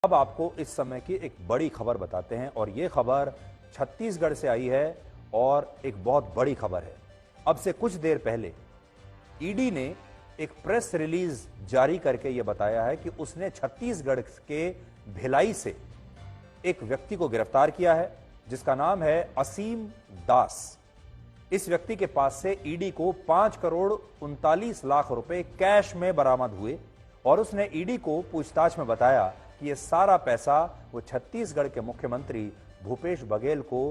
अब आपको इस समय की एक बड़ी खबर बताते हैं और यह खबर छत्तीसगढ़ से आई है और एक बहुत बड़ी खबर है। अब से कुछ देर पहले ईडी ने एक प्रेस रिलीज जारी करके यह बताया है कि उसने छत्तीसगढ़ के भिलाई से एक व्यक्ति को गिरफ्तार किया है जिसका नाम है असीम दास। इस व्यक्ति के पास से ईडी को 5 करोड़ 39 लाख रुपए कैश में बरामद हुए और उसने ईडी को पूछताछ में बताया कि यह सारा पैसा वो छत्तीसगढ़ के मुख्यमंत्री भूपेश बघेल को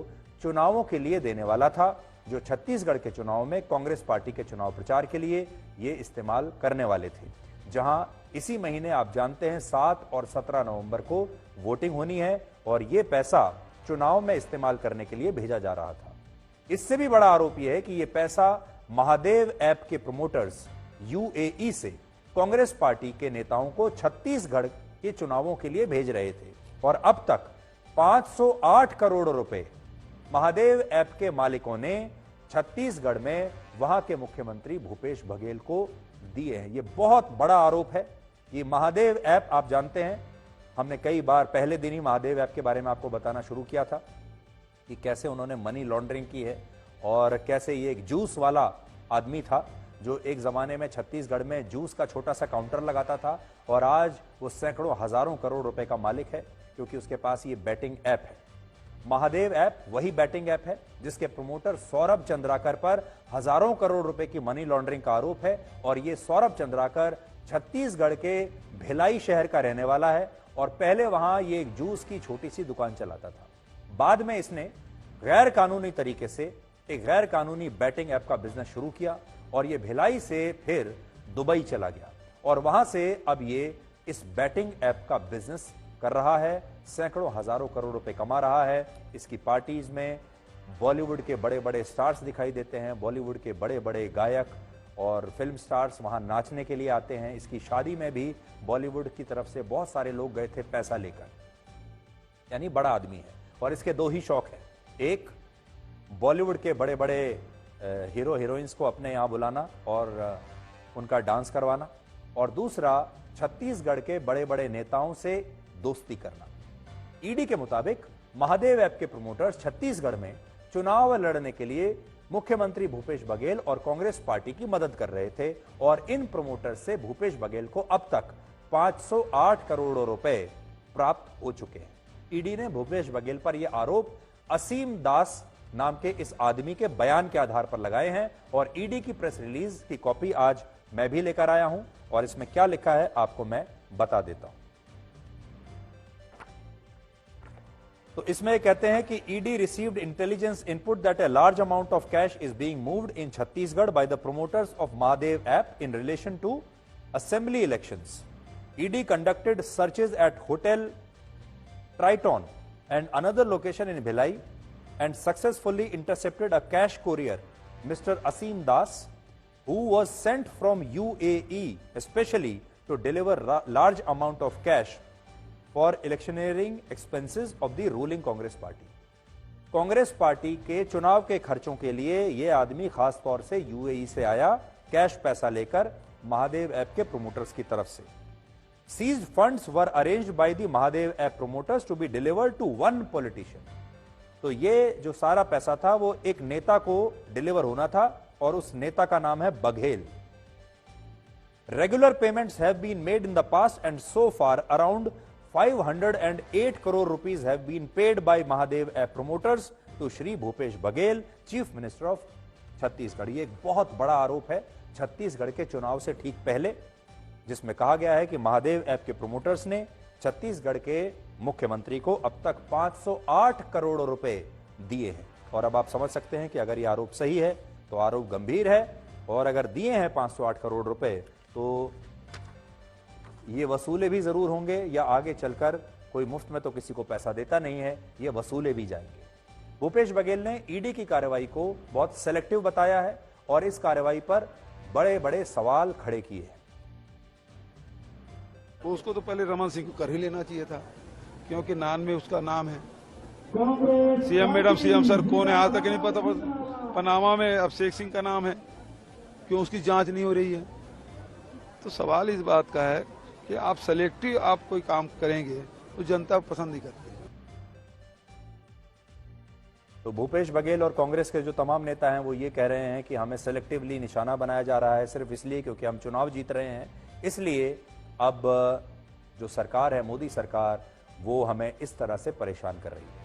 चुनावों के लिए देने वाला था, जो छत्तीसगढ़ के चुनाव में कांग्रेस पार्टी के चुनाव प्रचार के लिए ये इस्तेमाल करने वाले थे। जहां इसी महीने आप जानते हैं 7 और 17 नवंबर को वोटिंग होनी है और ये पैसा चुनाव में इस्तेमाल करने के लिए भेजा जा रहा था। इससे भी बड़ा आरोप यह है कि यह पैसा महादेव ऐप के प्रमोटर्स यूएई से कांग्रेस पार्टी के नेताओं को छत्तीसगढ़ के चुनावों के लिए भेज रहे थे और अब तक 508 करोड़ रुपए महादेव ऐप के मालिकों ने छत्तीसगढ़ में वहां के मुख्यमंत्री भूपेश बघेल को दिए हैं। यह बहुत बड़ा आरोप है। ये महादेव ऐप आप जानते हैं, हमने कई बार पहले दिन ही महादेव ऐप के बारे में आपको बताना शुरू किया था कि कैसे उन्होंने मनी लॉन्ड्रिंग की है और कैसे ये एक जूस वाला आदमी था जो एक जमाने में छत्तीसगढ़ में जूस का छोटा सा काउंटर लगाता था और आज वो सैकड़ों हजारों करोड़ रुपए का मालिक है क्योंकि उसके पास ये बैटिंग ऐप है। महादेव ऐप वही बैटिंग ऐप है जिसके प्रमोटर सौरभ चंद्राकर पर हजारों करोड़ रुपए की मनी लॉन्ड्रिंग का आरोप है और ये सौरभ चंद्राकर छत्तीसगढ़ के भिलाई शहर का रहने वाला है और पहले वहां ये एक जूस की छोटी सी दुकान चलाता था। बाद में इसने गैर कानूनी तरीके से एक गैर कानूनी बैटिंग ऐप का बिजनेस शुरू किया और ये भिलाई से फिर दुबई चला गया और वहां से अब ये इस बैटिंग ऐप का बिजनेस कर रहा है, सैकड़ों हजारों करोड़ रुपए कमा रहा है। इसकी पार्टीज में बॉलीवुड के बड़े बड़े स्टार्स दिखाई देते हैं, बॉलीवुड के बड़े बड़े गायक और फिल्म स्टार्स वहां नाचने के लिए आते हैं। इसकी शादी में भी बॉलीवुड की तरफ से बहुत सारे लोग गए थे पैसा लेकर। यानी बड़ा आदमी है और इसके दो ही शौक है, एक बॉलीवुड के बड़े बड़े हीरो हीरोइंस को अपने यहां बुलाना और उनका डांस करवाना और दूसरा छत्तीसगढ़ के बड़े बड़े नेताओं से दोस्ती करना। ईडी के मुताबिक महादेव ऐप के प्रमोटर्स छत्तीसगढ़ में चुनाव लड़ने के लिए मुख्यमंत्री भूपेश बघेल और कांग्रेस पार्टी की मदद कर रहे थे और इन प्रमोटर्स से भूपेश बघेल को अब तक 508 करोड़ रुपए प्राप्त हो चुके हैं। ईडी ने भूपेश बघेल पर यह आरोप असीम दास नाम के इस आदमी के बयान के आधार पर लगाए हैं और ईडी की प्रेस रिलीज की कॉपी आज मैं भी लेकर आया हूं और इसमें क्या लिखा है आपको मैं बता देता हूं। तो इसमें कहते हैं कि ED received intelligence input that a large amount of cash is being moved in Chhattisgarh by the promoters of Mahadev app in relation to assembly elections. ED conducted searches at hotel Triton and another location in Bhilai and successfully intercepted a cash courier, Mr. Asim Das, who was sent from UAE especially to deliver large amount of cash for electioneering expenses of the ruling Congress party. Congress party के चुनाव के खर्चों के लिए यह आदमी खास तौर से यूएई से आया कैश पैसा लेकर महादेव ऐप के प्रोमोटर्स की तरफ से। Seized funds were arranged by the Mahadev app promoters to be delivered to one politician. तो ये जो सारा पैसा था वो एक नेता को डिलीवर होना था और उस नेता का नाम है Baghel. Regular payments have been made in the past and so far around 508 crore rupees have been paid by Mahadev app promoters to Shri Bhupesh Baghel, chief minister of Chhattisgarh. ये एक बहुत बड़ा आरोप है छत्तीसगढ़ के चुनाव से ठीक पहले, जिसमें कहा गया है कि महादेव ऐप के प्रोमोटर्स ने छत्तीसगढ़ के मुख्यमंत्री को अब तक 508 करोड़ रुपए दिए हैं। और अब आप समझ सकते हैं कि अगर यह आरोप सही है तो आरोप गंभीर है और अगर दिए हैं 508 करोड़ रुपए तो ये वसूले भी जरूर होंगे या आगे चलकर कोई मुफ्त में तो किसी को पैसा देता नहीं है, ये वसूले भी जाएंगे। भूपेश बघेल ने ईडी की कार्रवाई को बहुत सेलेक्टिव बताया है और इस कार्रवाई पर बड़े बड़े सवाल खड़े किए हैं। तो उसको तो पहले रमन सिंह को कर ही लेना चाहिए था क्योंकि नान में उसका नाम है। सीएम मैडम, सीएम सर कौन है आज तक नहीं पता। पनामा में अभिषेक सिंह का नाम है, क्यों उसकी जांच नहीं हो रही है। तो सवाल इस बात का है कि आप सेलेक्टिव आप कोई काम करेंगे तो जनता पसंद नहीं करती। तो भूपेश बघेल और कांग्रेस के जो तमाम नेता हैं वो ये कह रहे हैं कि हमें सेलेक्टिवली निशाना बनाया जा रहा है सिर्फ इसलिए क्योंकि हम चुनाव जीत रहे हैं, इसलिए अब जो सरकार है मोदी सरकार वो हमें इस तरह से परेशान कर रही है।